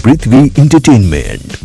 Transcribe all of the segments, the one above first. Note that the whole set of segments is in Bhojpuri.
पृथ्वी एंटरटेनमेंट।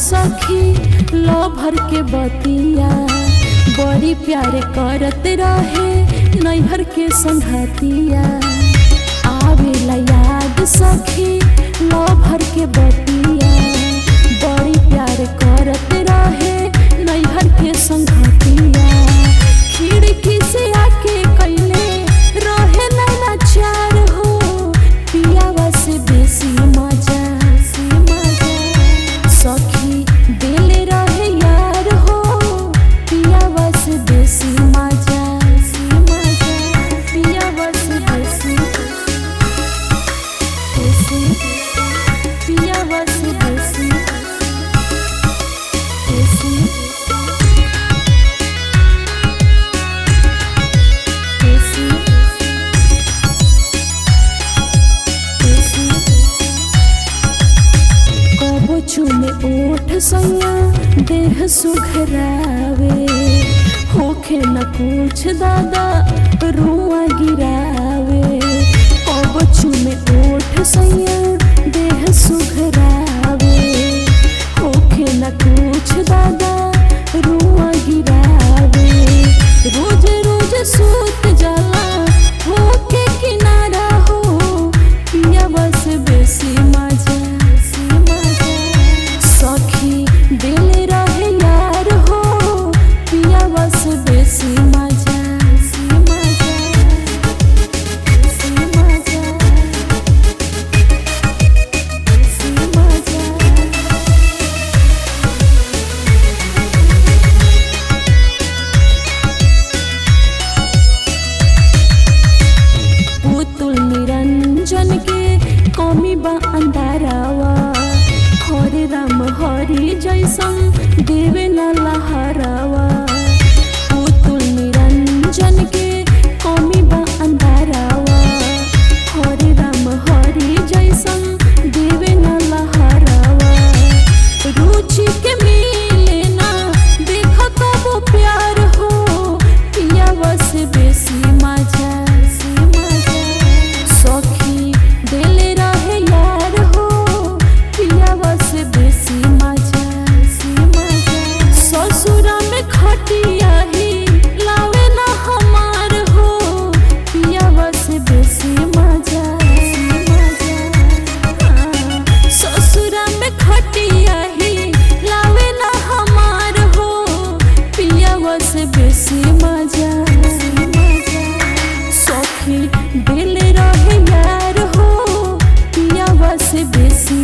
सखी लो भर के बतिया बड़ी प्यारे करत रहे नैहर के संघतिया। आवेला याद सखी लो भर के बतिया बड़ी प्यारे करत रहे नैहर के संघतिया। खिड़की से आके कैले रहे नैना चार हो पियावा से बेसी मजा सखी दिल रहे यार हो पियावा से बेसी मजा पियावा से बेसी पियावा से बेसी चुमे ओठ सैया देह सुघरावे होखे न कुछ दादा रुआ गिरावे। अब चुमे ओठ सैया देह सुघरावे होखे न कुछ दादा रुआ गिरावे। रोज रोज सूत जाला होके किनारा हो पियावा से बेसी मजा सखी दिल रहे यार हो पियावा से बेसी मजा पुतुल निरंजन के कमी बा अंधारावा हरे राम हरि जैसन देवे न लहरावा। पुतुल निरंजन के कमी बा अंधारावा हरे राम हरि जैसन देवे न लहरावा। रुचि के मिले ना देखो तो वो प्यार हो पियावा से बेसी मजा सखी दिल रहे यार हो पियावा से बेसी मजा ससुरा में खटिया ही लावे ना हमार हो पियावा से बेसी मजा ससुरा में खटिया ही लावे ना हमार हो पियावा से बेसी मजा सखी दिल रहे यार हो पियावा से बेसी